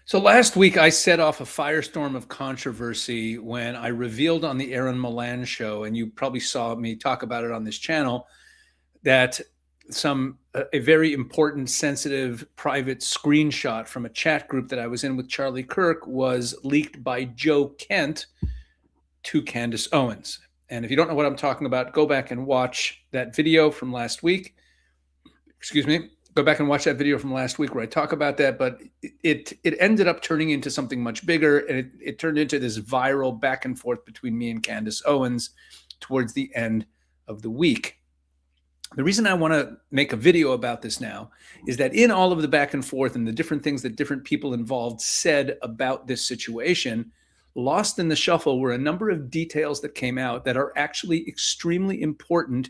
So last week, I set off a firestorm of controversy when I revealed on the Aaron Milan show, and you probably saw me talk about it on this channel, that a very important, sensitive, private screenshot from a chat group that I was in with Charlie Kirk was leaked by Joe Kent to Candace Owens. And if you don't know what I'm talking about, go back and watch that video from last week. Excuse me. Go back and watch that video from last week where I talk about that, but it ended up turning into something much bigger, and it turned into this viral back and forth between me and Candace Owens towards the end of the week. The reason I want to make a video about this now is that in all of the back and forth and the different things that different people involved said about this situation, lost in the shuffle were a number of details that came out that are actually extremely important,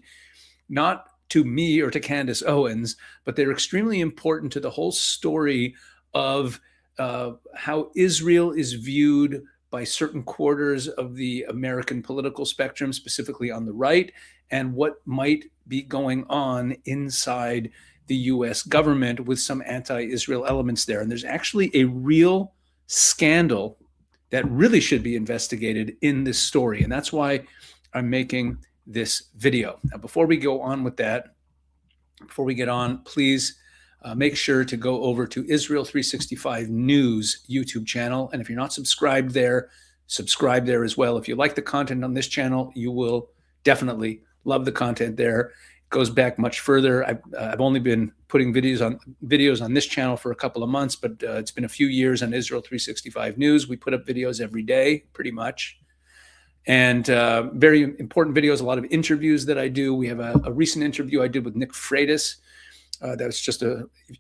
not to me or to Candace Owens, but they're extremely important to the whole story of how Israel is viewed by certain quarters of the American political spectrum, specifically on the right, and what might be going on inside the US government with some anti-Israel elements there. And there's actually a real scandal that really should be investigated in this story. And that's why I'm making this video. Now, before we go on with that, before we get on, please make sure to go over to Israel 365 News YouTube channel. And if you're not subscribed there, subscribe there as well. If you like the content on this channel, you will definitely love the content there. It goes back much further. I've only been putting videos on this channel for a couple of months, but it's been a few years on Israel 365 News. We put up videos every day, pretty much. And very important videos, a lot of interviews that I do. We have a recent interview I did with Nick Freitas. That's just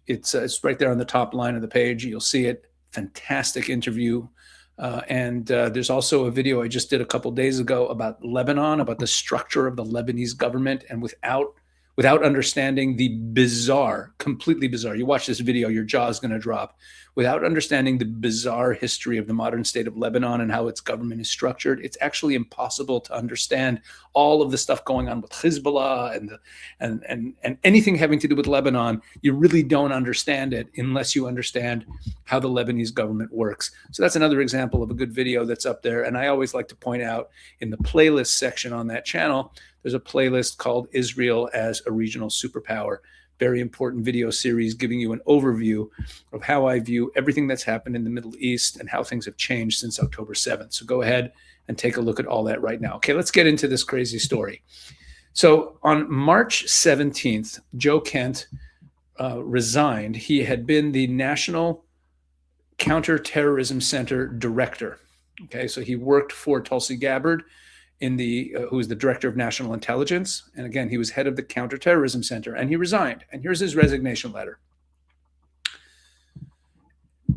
it's right there on the top line of the page. You'll see it. Fantastic interview. And there's also a video I just did a couple days ago about Lebanon, about the structure of the Lebanese government, and without understanding the bizarre, completely bizarre, you watch this video, your jaw is going to drop, without understanding the bizarre history of the modern state of Lebanon and how its government is structured, it's actually impossible to understand all of the stuff going on with Hezbollah and anything having to do with Lebanon. You really don't understand it unless you understand how the Lebanese government works. So that's another example of a good video that's up there. And I always like to point out in the playlist section on that channel, there's a playlist called Israel as a Regional Superpower. Very important video series giving you an overview of how I view everything that's happened in the Middle East and how things have changed since October 7th. So go ahead and take a look at all that right now. Okay, let's get into this crazy story. So on March 17th, Joe Kent resigned. He had been the National Counterterrorism Center director. Okay, so he worked for Tulsi Gabbard, who was the director of national intelligence. And again, he was head of the Counterterrorism Center, and he resigned. And here's his resignation letter.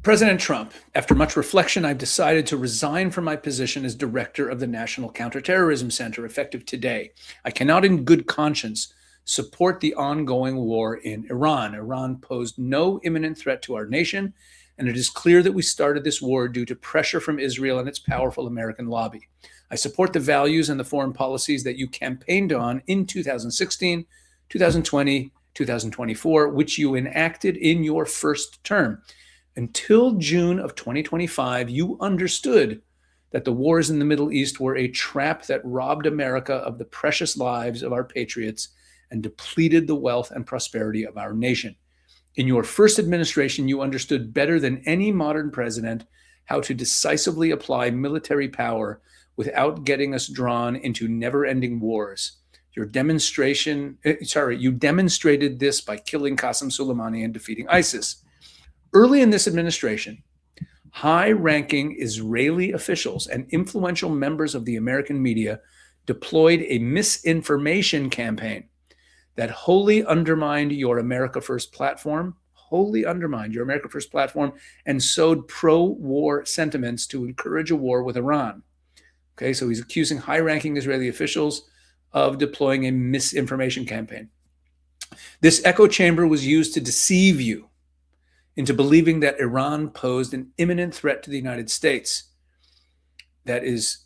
President Trump, after much reflection, I've decided to resign from my position as director of the National Counterterrorism Center, effective today. I cannot in good conscience support the ongoing war in Iran. Iran posed no imminent threat to our nation, and it is clear that we started this war due to pressure from Israel and its powerful American lobby. I support the values and the foreign policies that you campaigned on in 2016, 2020, 2024, which you enacted in your first term. Until June of 2025, you understood that the wars in the Middle East were a trap that robbed America of the precious lives of our patriots and depleted the wealth and prosperity of our nation. In your first administration, you understood better than any modern president how to decisively apply military power without getting us drawn into never-ending wars. You demonstrated this by killing Qasem Soleimani and defeating ISIS. Early in this administration, high-ranking Israeli officials and influential members of the American media deployed a misinformation campaign that wholly undermined your America First platform, and sowed pro-war sentiments to encourage a war with Iran. Okay, so he's accusing high-ranking Israeli officials of deploying a misinformation campaign. This echo chamber was used to deceive you into believing that Iran posed an imminent threat to the United States. That is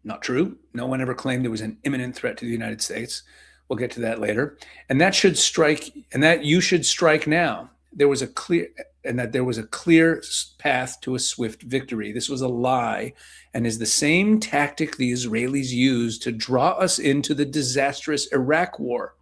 not true. No one ever claimed there was an imminent threat to the United States. We'll get to that later. And that you should strike now. There was a clear, and that there was a clear path to a swift victory. This was a lie and is the same tactic the Israelis used to draw us into the disastrous Iraq war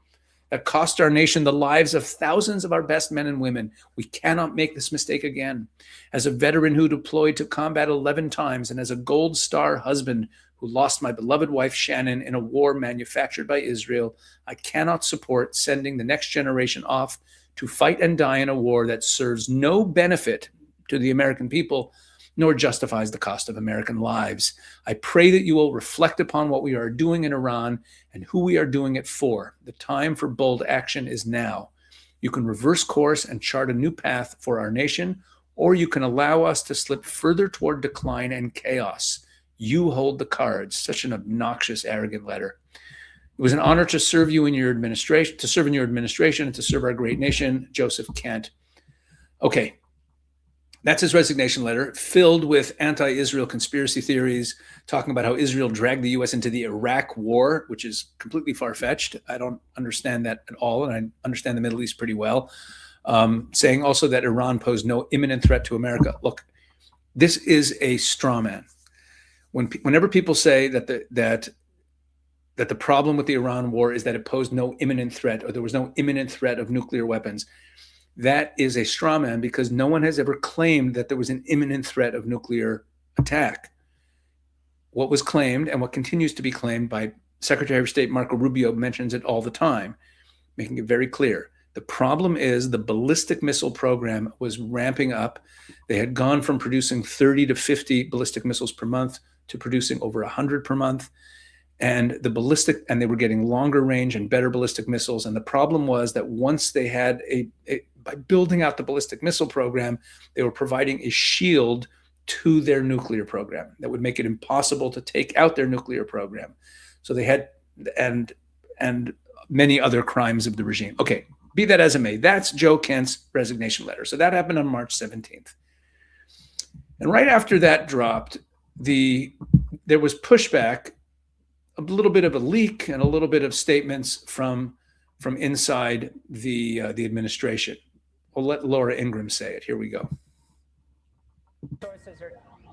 that cost our nation the lives of thousands of our best men and women. We cannot make this mistake again. As a veteran who deployed to combat 11 times and as a Gold Star husband who lost my beloved wife Shannon in a war manufactured by Israel, I cannot support sending the next generation off to fight and die in a war that serves no benefit to the American people, nor justifies the cost of American lives. I pray that you will reflect upon what we are doing in Iran and who we are doing it for. The time for bold action is now. You can reverse course and chart a new path for our nation, or you can allow us to slip further toward decline and chaos. You hold the cards. Such an obnoxious, arrogant letter. It was an honor to serve you in your administration, and to serve our great nation, Joseph Kent. Okay. That's his resignation letter, filled with anti-Israel conspiracy theories, talking about how Israel dragged the U.S. into the Iraq war, which is completely far-fetched. I don't understand that at all, and I understand the Middle East pretty well. Saying also that Iran posed no imminent threat to America. Look, this is a straw man. Whenever people say that the problem with the Iran war is that it posed no imminent threat, or there was no imminent threat of nuclear weapons, that is a straw man, because no one has ever claimed that there was an imminent threat of nuclear attack. What was claimed and what continues to be claimed by Secretary of State Marco Rubio mentions it all the time, making it very clear. The problem is the ballistic missile program was ramping up. They had gone from producing 30 to 50 ballistic missiles per month to producing over 100 per month. And they were getting longer range and better ballistic missiles. And the problem was that once they had by building out the ballistic missile program, they were providing a shield to their nuclear program that would make it impossible to take out their nuclear program. So they had, and many other crimes of the regime. Okay, be that as it may, that's Joe Kent's resignation letter. So that happened on March 17th. And right after that dropped, there was pushback, a little bit of a leak and a little bit of statements from inside the administration. We'll let Laura Ingram say it. Here we go. Sources are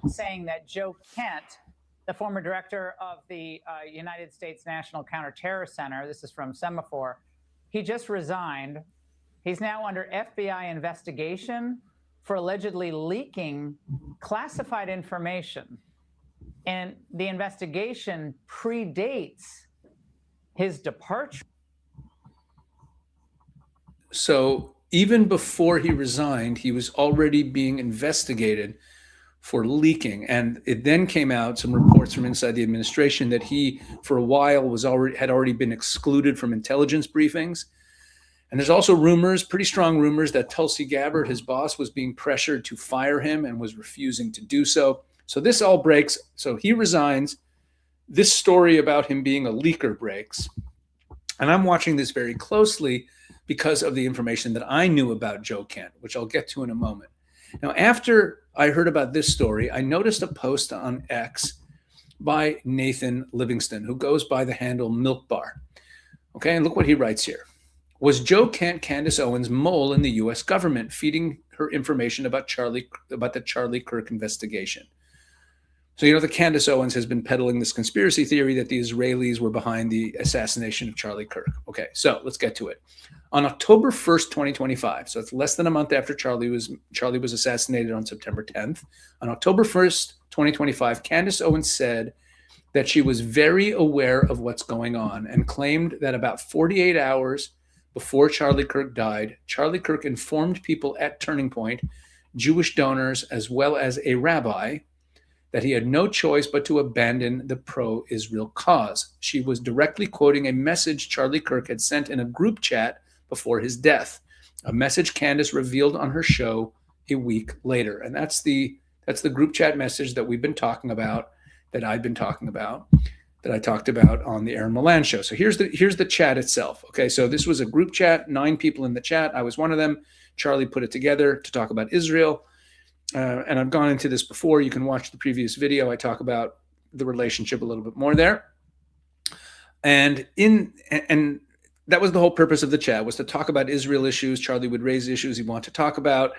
saying that Joe Kent, the former director of the United States National Counterterror Center, this is from Semaphore, he just resigned. He's now under FBI investigation for allegedly leaking classified information. And the investigation predates his departure. So even before he resigned, he was already being investigated for leaking. And it then came out, some reports from inside the administration, that he, for a while, had already been excluded from intelligence briefings. And there's also rumors, pretty strong rumors, that Tulsi Gabbard, his boss, was being pressured to fire him and was refusing to do so. So this all breaks. So he resigns. This story about him being a leaker breaks. And I'm watching this very closely because of the information that I knew about Joe Kent, which I'll get to in a moment. Now, after I heard about this story, I noticed a post on X by Nathan Livingston, who goes by the handle Milk Bar. Okay, and look what he writes here. Was Joe Kent Candace Owens' mole in the U.S. government, feeding her information about the Charlie Kirk investigation? So, the Candace Owens has been peddling this conspiracy theory that the Israelis were behind the assassination of Charlie Kirk. Okay, so let's get to it. On October 1st, 2025, so it's less than a month after Charlie was assassinated on September 10th. On October 1st, 2025, Candace Owens said that she was very aware of what's going on and claimed that about 48 hours before Charlie Kirk died, Charlie Kirk informed people at Turning Point, Jewish donors, as well as a rabbi, that he had no choice but to abandon the pro-Israel cause. She was directly quoting a message Charlie Kirk had sent in a group chat before his death, a message Candace revealed on her show a week later. And that's the group chat message that we've been talking about, that I've been talking about, that I talked about on the Aaron Milan show. So here's the chat itself. Okay, so this was a group chat, 9 people in the chat. I was one of them. Charlie put it together to talk about Israel. And I've gone into this before. You can watch the previous video. I talk about the relationship a little bit more there. And that was the whole purpose of the chat, was to talk about Israel issues. Charlie would raise issues he'd want to talk about,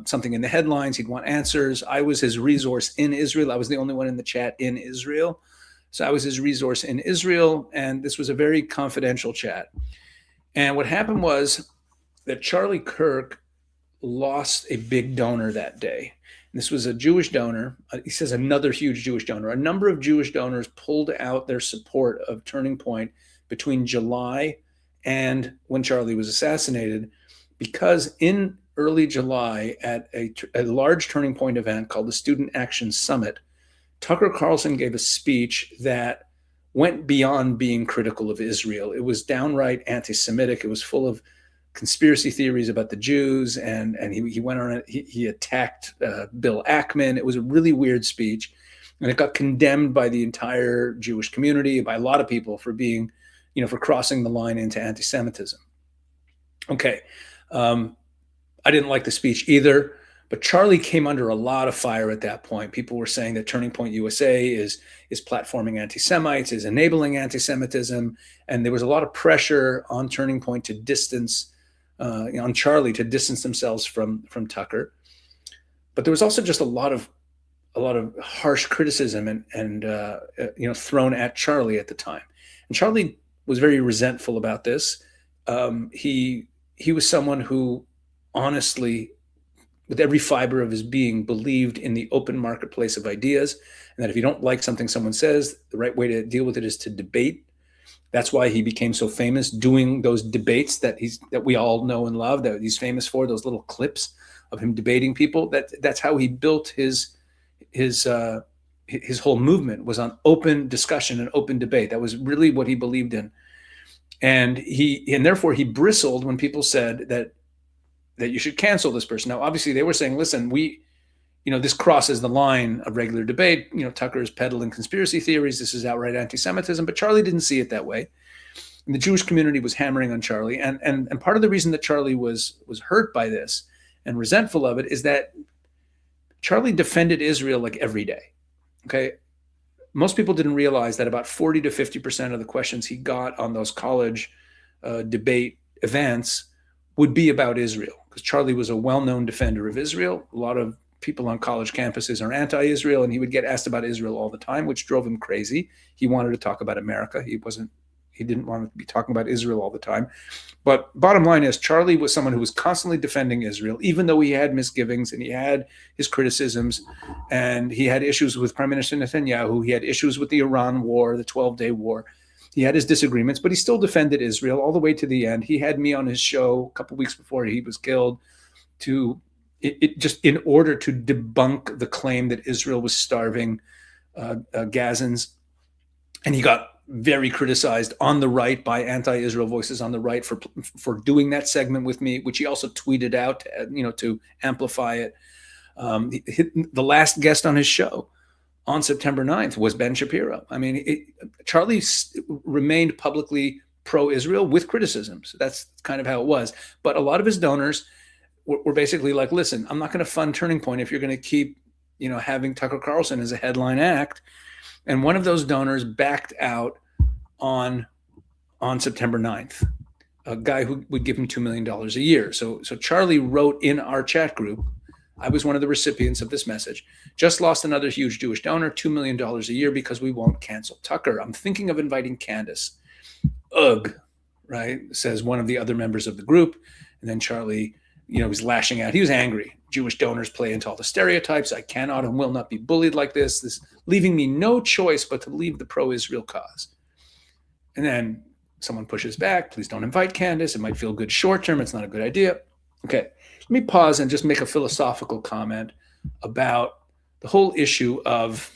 something in the headlines, he'd want answers. I was his resource in Israel. I was the only one in the chat in Israel. So I was his resource in Israel, and this was a very confidential chat. And what happened was that Charlie Kirk lost a big donor that day. And this was a Jewish donor. He says another huge Jewish donor. A number of Jewish donors pulled out their support of Turning Point between July and when Charlie was assassinated, because in early July at a large Turning Point event called the Student Action Summit, Tucker Carlson gave a speech that went beyond being critical of Israel. It was downright anti-Semitic. It was full of conspiracy theories about the Jews, and he went on it. He attacked Bill Ackman. It was a really weird speech, and it got condemned by the entire Jewish community, by a lot of people for being, for crossing the line into anti-Semitism. Okay, I didn't like the speech either. But Charlie came under a lot of fire at that point. People were saying that Turning Point USA is platforming anti-Semites, is enabling anti-Semitism, and there was a lot of pressure on Turning Point to distance, on Charlie to distance themselves from Tucker. But there was also just a lot of harsh criticism and thrown at Charlie at the time. And Charlie was very resentful about this. He was someone who honestly, with every fiber of his being, believed in the open marketplace of ideas, and that if you don't like something someone says, the right way to deal with it is to debate. That's why he became so famous doing those debates that we all know and love, that he's famous for, those little clips of him debating people. That's how he built his whole movement, was on open discussion and open debate. That was really what he believed in. And therefore he bristled when people said that you should cancel this person. Now, obviously, they were saying, listen, this crosses the line of regular debate. Tucker is peddling conspiracy theories. This is outright anti-Semitism. But Charlie didn't see it that way. And the Jewish community was hammering on Charlie. And part of the reason that Charlie was hurt by this and resentful of it is that Charlie defended Israel like every day. Okay. Most people didn't realize that about 40 to 50% of the questions he got on those college debate events would be about Israel, because Charlie was a well-known defender of Israel. A lot of people on college campuses are anti-Israel, and he would get asked about Israel all the time, which drove him crazy. He wanted to talk about America. He didn't want to be talking about Israel all the time. But bottom line is, Charlie was someone who was constantly defending Israel, even though he had misgivings and he had his criticisms, and he had issues with Prime Minister Netanyahu. He had issues with the Iran war, the 12-day war. He had his disagreements, but he still defended Israel all the way to the end. He had me on his show a couple of weeks before he was killed just in order to debunk the claim that Israel was starving Gazans. And he got very criticized on the right by anti-Israel voices on the right for doing that segment with me, which he also tweeted out, to amplify it. The last guest on his show on September 9th was Ben Shapiro. I mean, Charlie remained publicly pro-Israel with criticisms. That's kind of how it was. But a lot of his donors were basically like, listen, I'm not going to fund Turning Point if you're going to keep, having Tucker Carlson as a headline act. And one of those donors backed out on September 9th, a guy who would give him $2 million a year. So Charlie wrote in our chat group, I was one of the recipients of this message, just lost another huge Jewish donor, $2 million a year because we won't cancel Tucker. I'm thinking of inviting Candace. Ugh, right, says one of the other members of the group. And then Charlie, was lashing out. He was angry. Jewish donors play into all the stereotypes. I cannot and will not be bullied like this, leaving me no choice but to leave the pro-Israel cause. And then someone pushes back, please don't invite Candace. It might feel good short-term. It's not a good idea. Okay. Let me pause and just make a philosophical comment about the whole issue of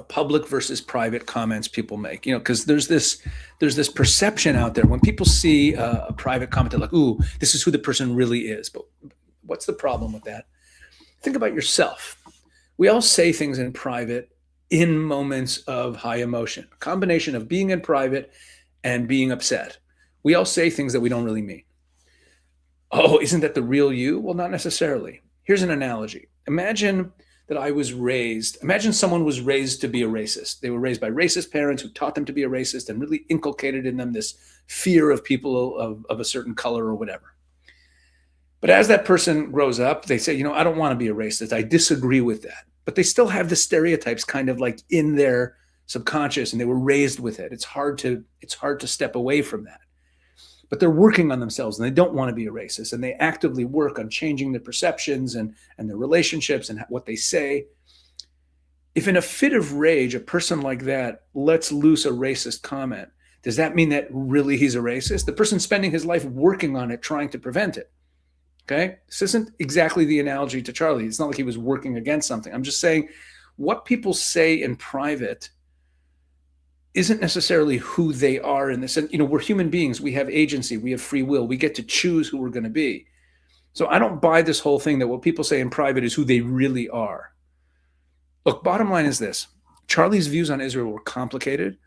public versus private comments people make. Because there's this perception out there when people see a private comment, they're like, "Ooh, this is who the person really is." But what's the problem with that? Think about yourself. We all say things in private in moments of high emotion, a combination of being in private and being upset. We all say things that we don't really mean. Oh, isn't that the real you? Well, not necessarily. Here's an analogy. Imagine that I was raised. Imagine someone was raised to be a racist. They were raised by racist parents who taught them to be a racist and really inculcated in them this fear of people of a certain color or whatever. But as that person grows up, they say, I don't want to be a racist. I disagree with that. But they still have the stereotypes kind of like in their subconscious, and they were raised with it. It's hard to step away from that. But they're working on themselves and they don't want to be a racist, and they actively work on changing their perceptions and their relationships and what they say. If in a fit of rage, a person like that lets loose a racist comment, does that mean that really he's a racist? The person's spending his life working on it, trying to prevent it. Okay? This isn't exactly the analogy to Charlie. It's not like he was working against something. I'm just saying what people say in private isn't necessarily who they are in this. And, we're human beings. We have agency. We have free will. We get to choose who we're going to be. So I don't buy this whole thing that what people say in private is who they really are. Look, bottom line is this. Charlie's views on Israel were complicated.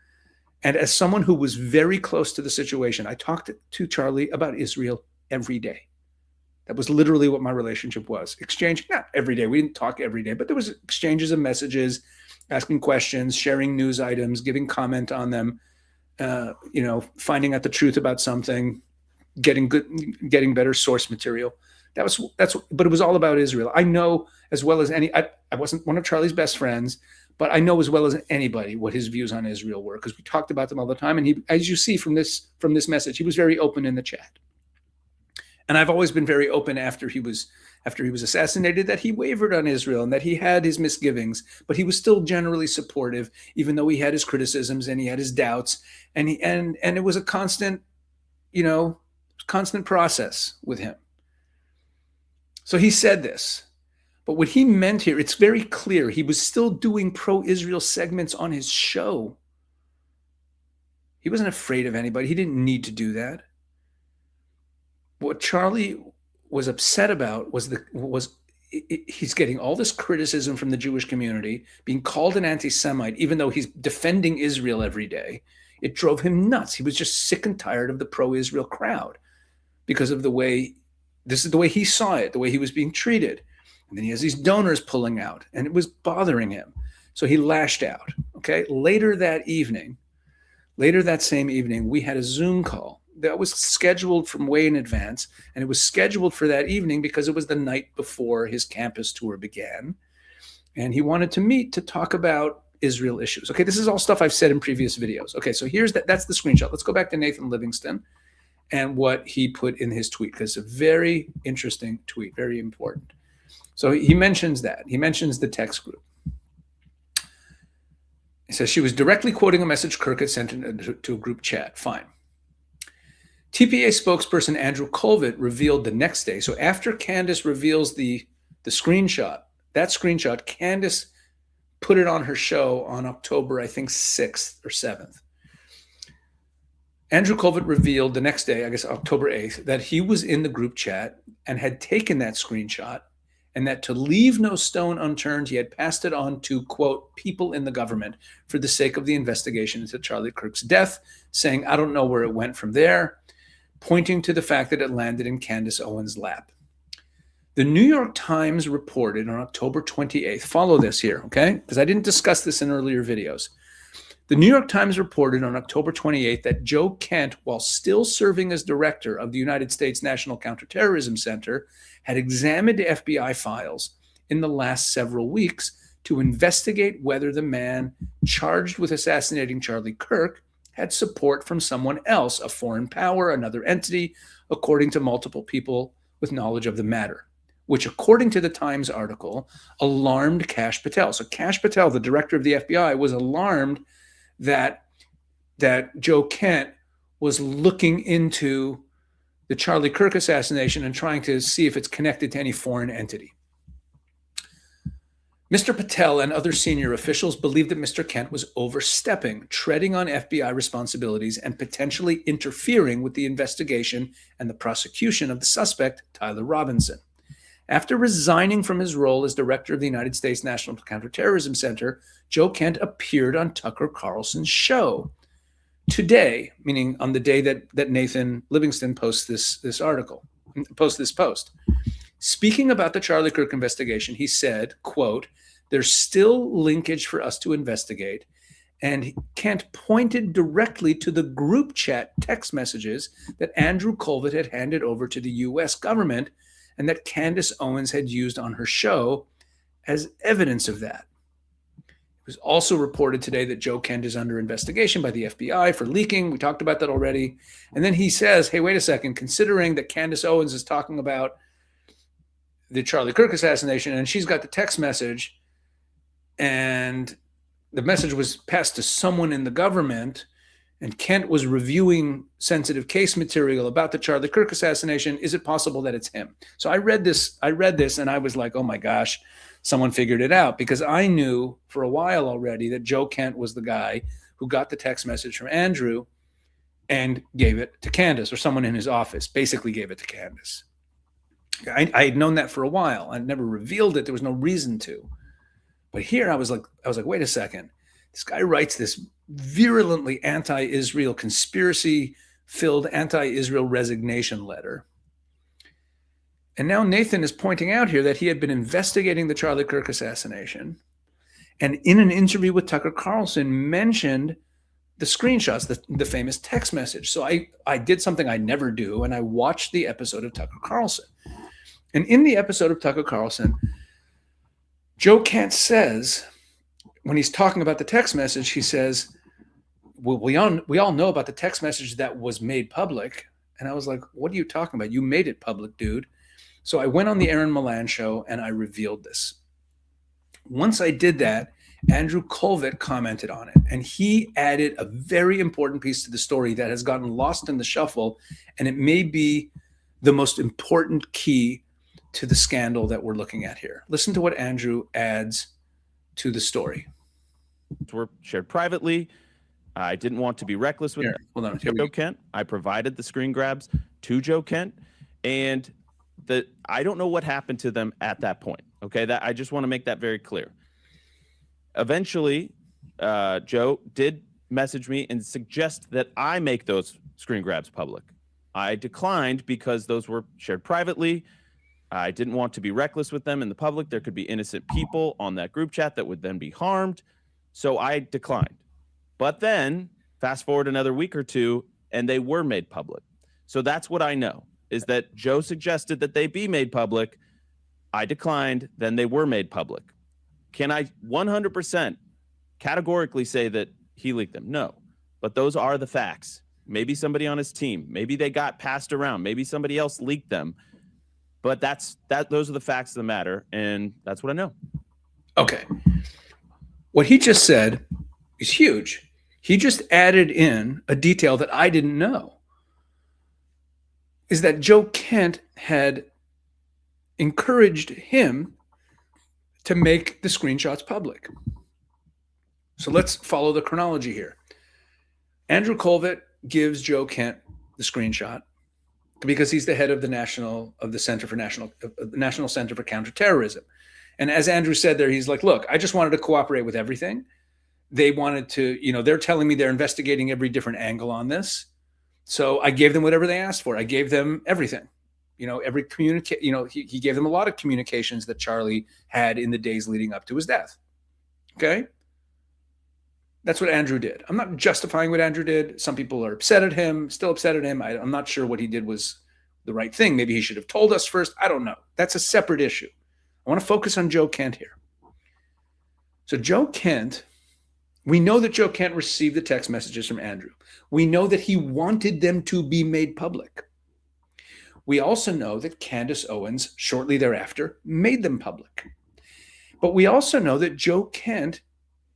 And as someone who was very close to the situation, I talked to Charlie about Israel every day. That was literally what my relationship was. Exchange, not every day. We didn't talk every day, but there was exchanges of messages, asking questions, sharing news items, giving comment on them, finding out the truth about something, getting better source material. But it was all about Israel. I know as well as I wasn't one of Charlie's best friends, but I know as well as anybody what his views on Israel were, because we talked about them all the time. And he, as you see from this message, he was very open in the chat. And I've always been very open after he was assassinated, that he wavered on Israel and that he had his misgivings, but he was still generally supportive, even though he had his criticisms and he had his doubts. And it was a constant process with him. So he said this, but what he meant here, it's very clear. He was still doing pro-Israel segments on his show. He wasn't afraid of anybody. He didn't need to do that. What Charlie was upset about was he's getting all this criticism from the Jewish community, being called an anti-Semite, even though he's defending Israel every day. It drove him nuts. He was just sick and tired of the pro-Israel crowd because of this is the way he saw it, the way he was being treated. And then he has these donors pulling out, and it was bothering him. So he lashed out. Okay. Later that same evening, we had a Zoom call that was scheduled from way in advance. And it was scheduled for that evening because it was the night before his campus tour began. And he wanted to meet to talk about Israel issues. Okay, this is all stuff I've said in previous videos. Okay, so that's the screenshot. Let's go back to Nathan Livingston and what he put in his tweet, because it's a very interesting tweet, very important. So he mentions that. He mentions the text group. He says she was directly quoting a message Kirk had sent to a group chat. Fine. TPA spokesperson Andrew Kulvet revealed the next day. So after Candace reveals the screenshot, Candace put it on her show on October, I think, 6th or 7th. Andrew Kulvet revealed the next day, I guess October 8th, that he was in the group chat and had taken that screenshot, and that to leave no stone unturned, he had passed it on to, quote, people in the government for the sake of the investigation into Charlie Kirk's death, saying, I don't know where it went from there, pointing to the fact that it landed in Candace Owens' lap. The New York Times reported on October 28th, follow this here, okay? Because I didn't discuss this in earlier videos. The New York Times reported on October 28th that Joe Kent, while still serving as director of the United States National Counterterrorism Center, had examined FBI files in the last several weeks to investigate whether the man charged with assassinating Charlie Kirk had support from someone else, a foreign power, another entity, according to multiple people with knowledge of the matter, which, according to the Times article, alarmed Kash Patel. So Kash Patel, the director of the FBI, was alarmed that Joe Kent was looking into the Charlie Kirk assassination and trying to see if it's connected to any foreign entity. Mr. Patel and other senior officials believed that Mr. Kent was overstepping, treading on FBI responsibilities, and potentially interfering with the investigation and the prosecution of the suspect, Tyler Robinson. After resigning from his role as director of the United States National Counterterrorism Center, Joe Kent appeared on Tucker Carlson's show. Today, meaning on the day that Nathan Livingston posts this post. Speaking about the Charlie Kirk investigation, he said, quote, There's still linkage for us to investigate. And Kent pointed directly to the group chat text messages that Andrew Kulvet had handed over to the US government and that Candace Owens had used on her show as evidence of that. It was also reported today that Joe Kent is under investigation by the FBI for leaking. We talked about that already. And then he says, hey, wait a second, considering that Candace Owens is talking about the Charlie Kirk assassination and she's got the text message and the message was passed to someone in the government and Kent was reviewing sensitive case material about the Charlie Kirk assassination, is it possible that it's him? So I read this and I was like, oh my gosh, someone figured it out, because I knew for a while already that Joe Kent was the guy who got the text message from Andrew and gave it to Candace, or someone in his office basically gave it to Candace. I had known that for a while. I never revealed it. There was no reason to. But here I was like, wait a second. This guy writes this virulently anti-Israel, conspiracy-filled anti-Israel resignation letter. And now Nathan is pointing out here that he had been investigating the Charlie Kirk assassination, and in an interview with Tucker Carlson mentioned the screenshots, the famous text message. So I did something I never do, and I watched the episode of Tucker Carlson. And in the episode of Tucker Carlson, Joe Kent says, when he's talking about the text message, he says, well, we all know about the text message that was made public. And I was like, what are you talking about? You made it public, dude. So I went on the Aaron Milan show and I revealed this. Once I did that, Andrew Kulvet commented on it, and he added a very important piece to the story that has gotten lost in the shuffle, and it may be the most important key to the scandal that we're looking at here. Listen to what Andrew adds to the story. Were shared privately. I didn't want to be reckless with Hold on. Joe Kent. I provided the screen grabs to Joe Kent, and I don't know what happened to them at that point. Okay, that I just want to make that very clear. Eventually, Joe did message me and suggest that I make those screen grabs public. I declined because those were shared privately. I didn't want to be reckless with them in the public. There could be innocent people on that group chat that would then be harmed. So I declined. But then fast forward another week or two, and they were made public. So that's what I know, is that Joe suggested that they be made public. I declined. Then they were made public. Can I 100% categorically say that he leaked them? No. But those are the facts. Maybe somebody on his team, maybe they got passed around, maybe somebody else leaked them. But those are the facts of the matter, and that's what I know. Okay. What he just said is huge. He just added in a detail that I didn't know, is that Joe Kent had encouraged him to make the screenshots public. So let's follow the chronology here. Andrew Kulvet gives Joe Kent the screenshot because he's the head of the National Center for Counterterrorism. And as Andrew said there, he's like, look, I just wanted to cooperate with everything. They wanted to, they're telling me they're investigating every different angle on this. So I gave them whatever they asked for. I gave them everything. He gave them a lot of communications that Charlie had in the days leading up to his death. Okay? That's what Andrew did. I'm not justifying what Andrew did. Some people are upset at him, still upset at him. I'm not sure what he did was the right thing. Maybe he should have told us first. I don't know. That's a separate issue. I want to focus on Joe Kent here. So Joe Kent, we know that Joe Kent received the text messages from Andrew. We know that he wanted them to be made public. We also know that Candace Owens, shortly thereafter, made them public. But we also know that Joe Kent,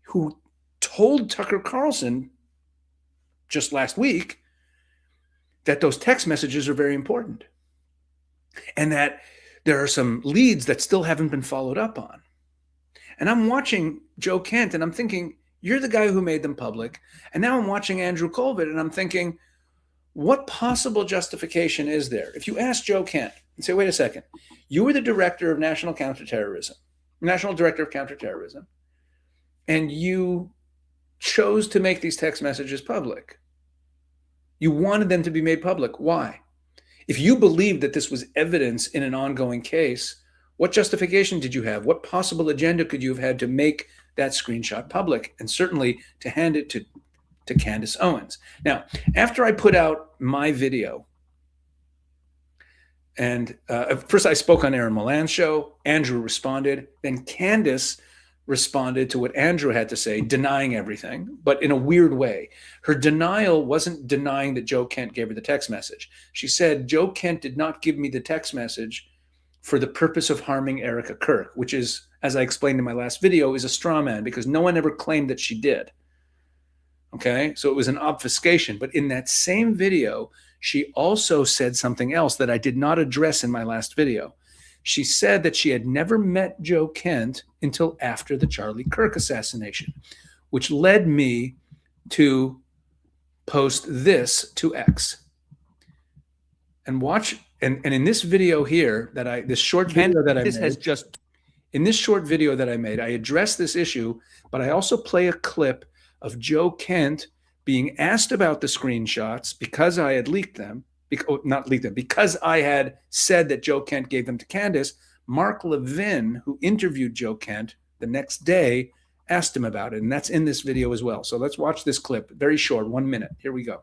who told Tucker Carlson just last week that those text messages are very important and that there are some leads that still haven't been followed up on. And I'm watching Joe Kent and I'm thinking, you're the guy who made them public. And now I'm watching Andrew Kulvet and I'm thinking, what possible justification is there? If you ask Joe Kent and say, wait a second, you were the director of National Director of Counterterrorism, and you chose to make these text messages public. You wanted them to be made public. Why? If you believed that this was evidence in an ongoing case, What justification did you have? What possible agenda could you have had to make that screenshot public, and certainly to hand it to Candace Owens? Now, after I put out my video, and first I spoke on Aaron Milan's show, Andrew responded, then Candace responded to what Andrew had to say, denying everything, but in a weird way. Her denial wasn't denying that Joe Kent gave her the text message. She said, Joe Kent did not give me the text message for the purpose of harming Erica Kirk, which is, as I explained in my last video, is a straw man because no one ever claimed that she did. Okay, so it was an obfuscation. But in that same video, she also said something else that I did not address in my last video. She said that she had never met Joe Kent until after the Charlie Kirk assassination, which led me to post this to X. And watch, and in this video here this short video that I made, in this short video that I made, I address this issue, but I also play a clip of Joe Kent being asked about the screenshots because I had leaked them, because I had said that Joe Kent gave them to Candace. Mark Levin, who interviewed Joe Kent the next day, asked him about it, and that's in this video as well. So let's watch this clip, very short, 1 minute. Here we go.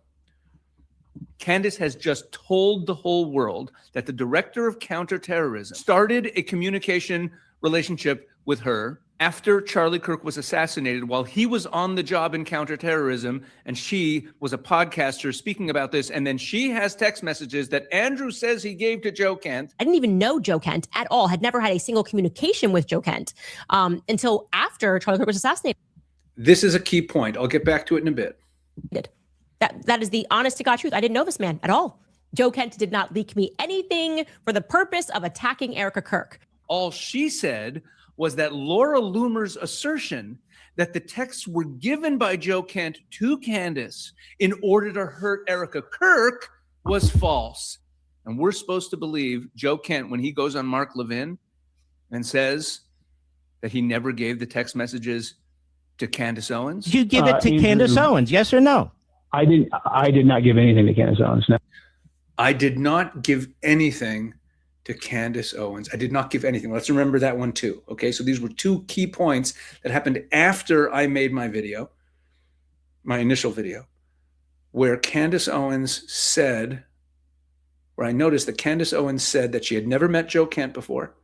Candace has just told the whole world that the director of counterterrorism started a communication relationship with her after Charlie Kirk was assassinated while he was on the job in counterterrorism, and she was a podcaster speaking about this. And then she has text messages that Andrew says he gave to Joe Kent. I didn't even know Joe Kent at all, had never had a single communication with Joe Kent until after Charlie Kirk was assassinated. This is a key point. I'll get back to it in a bit. That is the honest to God truth. I didn't know this man at all. Joe Kent did not leak me anything for the purpose of attacking Erica Kirk. All she said was that Laura Loomer's assertion that the texts were given by Joe Kent to Candace in order to hurt Erica Kirk was false. And we're supposed to believe Joe Kent when he goes on Mark Levin and says that he never gave the text messages to Candace Owens? Did you give it to Candace Owens, yes or no? I did not give anything to Candace Owens. No. I did not give anything to Candace Owens. I did not give anything. Let's remember that one too. Okay, so these were two key points that happened after I made my video, my initial video, where Candace Owens said, where I noticed that Candace Owens said that she had never met Joe Kent before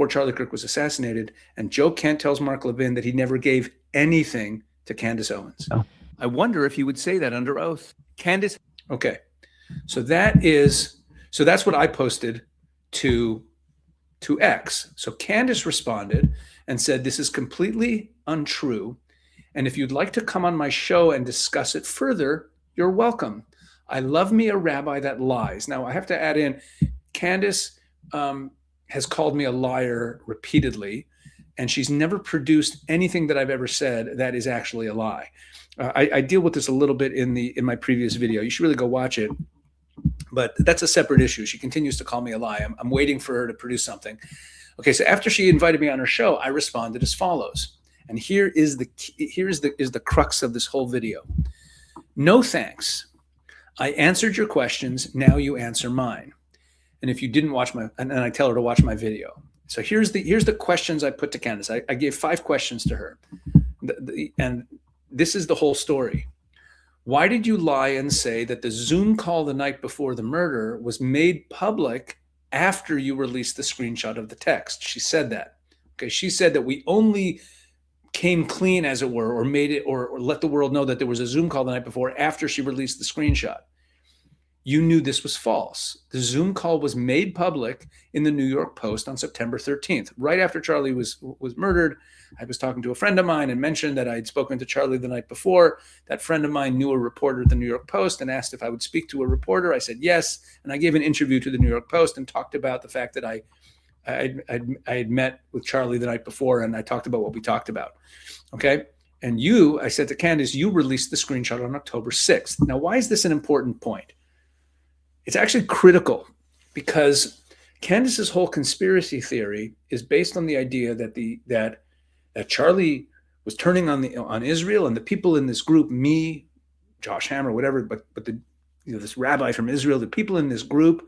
Charlie Kirk was assassinated, and Joe Kent tells Mark Levin that he never gave anything to Candace Owens. No. I wonder if he would say that under oath. Candace. Okay, so that's what I posted to X. So Candace responded and said, this is completely untrue. And if you'd like to come on my show and discuss it further, you're welcome. I love me a rabbi that lies. Now I have to add in, Candace has called me a liar repeatedly, and she's never produced anything that I've ever said that is actually a lie. I deal with this a little bit in my previous video. You should really go watch it. But that's a separate issue. She continues to call me a lie. I'm waiting for her to produce something. Okay, so after she invited me on her show, I responded as follows. And here is the crux of this whole video. No thanks. I answered your questions. Now you answer mine. And if you didn't watch and I tell her to watch my video. So here's the questions I put to Candace. I gave 5 questions to her. And this is the whole story. Why did you lie and say that the Zoom call the night before the murder was made public after you released the screenshot of the text? She said that. Okay, she said that we only came clean, as it were, or made it, or let the world know that there was a Zoom call the night before after she released the screenshot. You knew this was false. The Zoom call was made public in the New York Post on September 13th, right after Charlie was murdered. I was talking to a friend of mine and mentioned that I had spoken to Charlie the night before. That friend of mine knew a reporter at the New York Post and asked if I would speak to a reporter. I said yes, and I gave an interview to the New York Post and talked about the fact that I had met with Charlie the night before, and I talked about what we talked about. Okay, and I said to Candace, you released the screenshot on October 6th. Now, why is this an important point? It's actually critical because Candace's whole conspiracy theory is based on the idea that Charlie was turning on Israel, and the people in this group, me, Josh Hammer, whatever, but this rabbi from Israel, the people in this group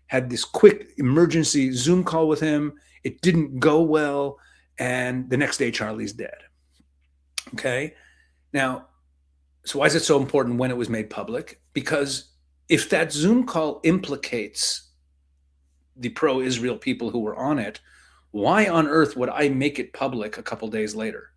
had this quick emergency Zoom call with him It didn't go well. And the next day, Charlie's dead. Okay. Now, so why is it so important when it was made public? Because if that Zoom call implicates the pro-Israel people who were on it, why on earth would I make it public a couple days later?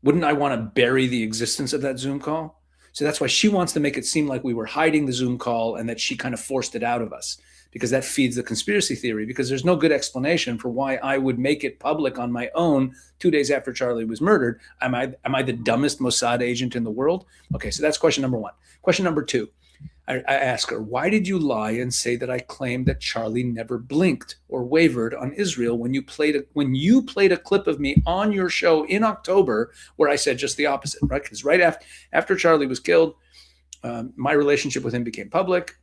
Wouldn't I want to bury the existence of that Zoom call? So that's why she wants to make it seem like we were hiding the Zoom call and that she kind of forced it out of us, because that feeds the conspiracy theory, because there's no good explanation for why I would make it public on my own 2 days after Charlie was murdered. Am I the dumbest Mossad agent in the world? Okay, so that's question number one. Question number two, I ask her, why did you lie and say that I claimed that Charlie never blinked or wavered on Israel when you played a clip of me on your show in October where I said just the opposite, right? Because right after Charlie was killed, my relationship with him became public.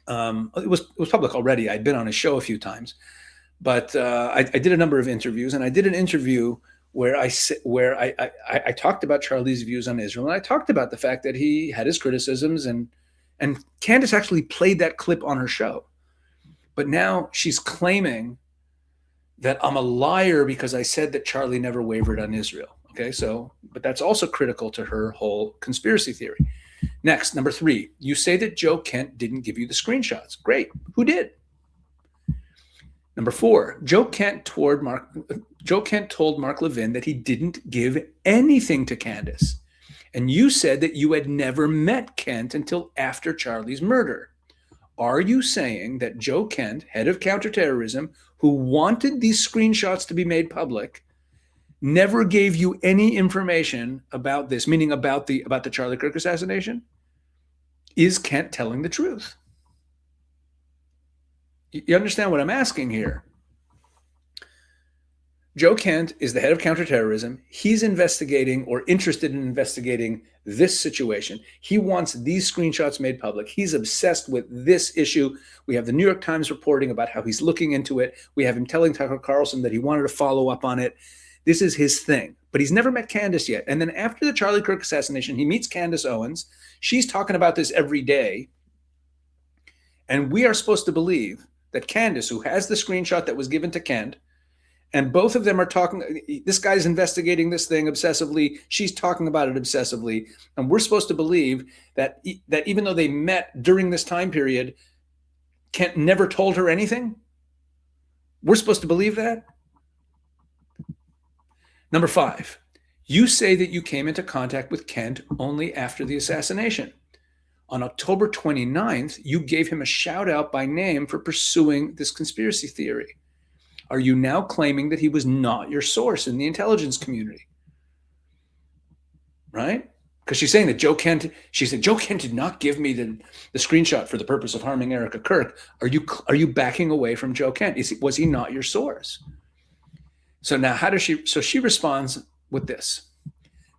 It was public already. I'd been on his show a few times, but I did a number of interviews, and I did an interview where I talked about Charlie's views on Israel, and I talked about the fact that he had his criticisms, and Candace actually played that clip on her show. But now she's claiming that I'm a liar because I said that Charlie never wavered on Israel. Okay, but that's also critical to her whole conspiracy theory. Next, number three, you say that Joe Kent didn't give you the screenshots. Great. Who did? Number four, Joe Kent told Mark Levin that he didn't give anything to Candace. And you said that you had never met Kent until after Charlie's murder. Are you saying that Joe Kent, head of counterterrorism, who wanted these screenshots to be made public, never gave you any information about this, meaning about the Charlie Kirk assassination? Is Kent telling the truth? You understand what I'm asking here? Joe Kent is the head of counterterrorism. He's investigating or interested in investigating this situation. He wants these screenshots made public. He's obsessed with this issue. We have the New York Times reporting about how he's looking into it. We have him telling Tucker Carlson that he wanted to follow up on it. This is his thing, but he's never met Candace yet. And then after the Charlie Kirk assassination, he meets Candace Owens. She's talking about this every day. And we are supposed to believe that Candace, who has the screenshot that was given to Kent, and both of them are talking, this guy's investigating this thing obsessively. She's talking about it obsessively. And we're supposed to believe that even though they met during this time period, Kent never told her anything. We're supposed to believe that. Number five, you say that you came into contact with Kent only after the assassination. On October 29th, you gave him a shout out by name for pursuing this conspiracy theory. Are you now claiming that he was not your source in the intelligence community? Right? Because she's saying that Joe Kent did not give me the screenshot for the purpose of harming Erica Kirk. Are you backing away from Joe Kent? Was he not your source? So now she responds with this.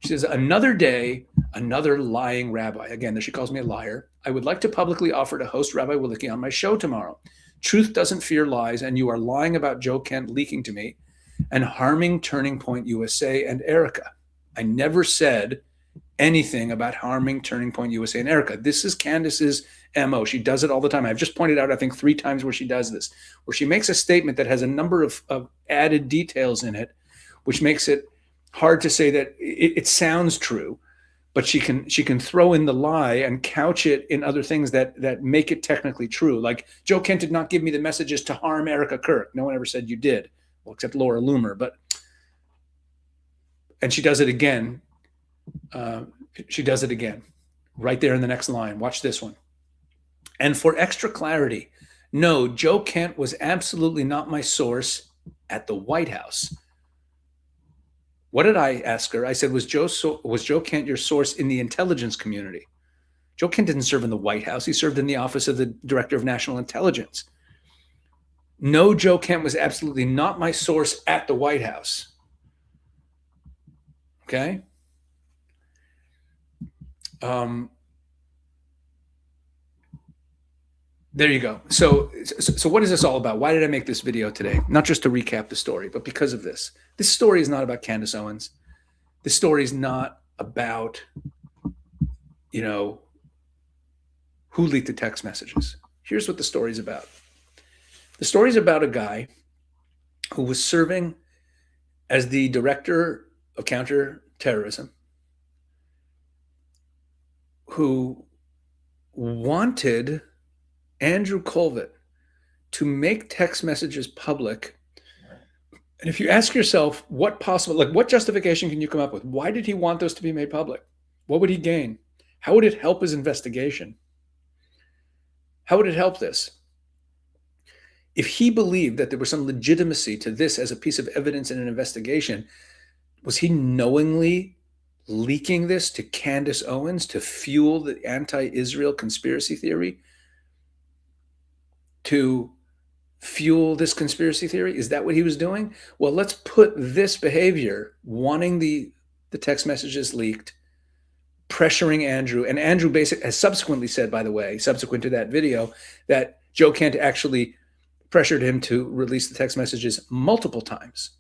She says, another day, another lying rabbi. Again, she calls me a liar. I would like to publicly offer to host Rabbi Wolicki on my show tomorrow. Truth doesn't fear lies, and you are lying about Joe Kent leaking to me and harming Turning Point USA and Erica. I never said anything about harming Turning Point USA and Erica. This is Candace's MO. She does it all the time. I've just pointed out, I think, 3 times where she does this, where she makes a statement that has a number of added details in it, which makes it hard to say that it sounds true, but she can throw in the lie and couch it in other things that make it technically true. Like, Joe Kent did not give me the messages to harm Erica Kirk. No one ever said you did, well, except Laura Loomer. And she does it again. Right there in the next line. Watch this one. And for extra clarity, no, Joe Kent was absolutely not my source at the White House. What did I ask her? I said, was Joe Kent your source in the intelligence community? Joe Kent didn't serve in the White House. He served in the office of the Director of National Intelligence. No, Joe Kent was absolutely not my source at the White House. Okay? There you go. So what is this all about? Why did I make this video today? Not just to recap the story, but because of this. This story is not about Candace Owens. This story is not about, who leaked the text messages. Here's what the story's about. The story's about a guy who was serving as the director of counterterrorism, who wanted Andrew Kulvet to make text messages public. And if you ask yourself what justification can you come up with? Why did he want those to be made public? What would he gain? How would it help his investigation? How would it help this? If he believed that there was some legitimacy to this as a piece of evidence in an investigation, was he knowingly leaking this to Candace Owens to fuel the anti-Israel conspiracy theory? To fuel this conspiracy theory? Is that what he was doing? Well, let's put this behavior, wanting the text messages leaked, pressuring Andrew, and Andrew basically has subsequently said, by the way, subsequent to that video, that Joe Kent actually pressured him to release the text messages multiple times.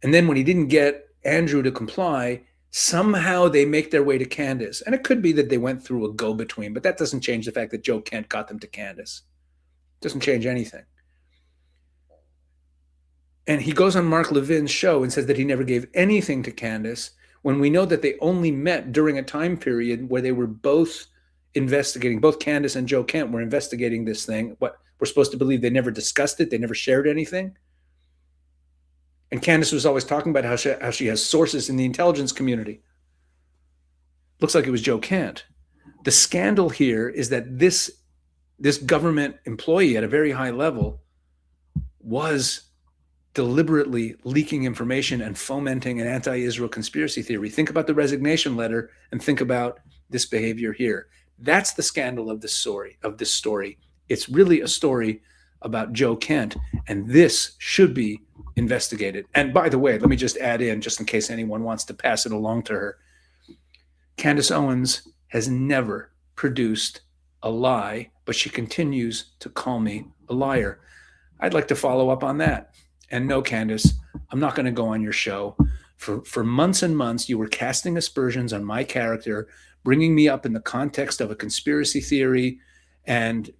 And then when he didn't get Andrew to comply, somehow they make their way to Candace. And it could be that they went through a go-between, but that doesn't change the fact that Joe Kent got them to Candace. Doesn't change anything. And he goes on Mark Levin's show and says that he never gave anything to Candace, when we know that they only met during a time period where they were both investigating, both Candace and Joe Kent were investigating this thing. What we're supposed to believe, they never discussed it, they never shared anything. And Candace was always talking about how she has sources in the intelligence community. Looks like it was Joe Kent. The scandal here is that this government employee at a very high level was deliberately leaking information and fomenting an anti-Israel conspiracy theory. Think about the resignation letter and think about this behavior here. That's the scandal of this story. It's really a story about Joe Kent, and this should be investigated. And by the way, let me just add in, just in case anyone wants to pass it along to her, Candace Owens has never produced a lie, but she continues to call me a liar. I'd like to follow up on that. And no, Candace, I'm not going to go on your show. For months and months, you were casting aspersions on my character, bringing me up in the context of a conspiracy theory and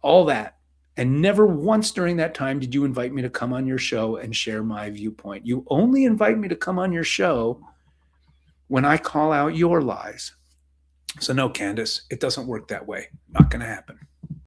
all that. And never once during that time did you invite me to come on your show and share my viewpoint. You only invite me to come on your show when I call out your lies. So no, Candace, it doesn't work that way. Not going to happen.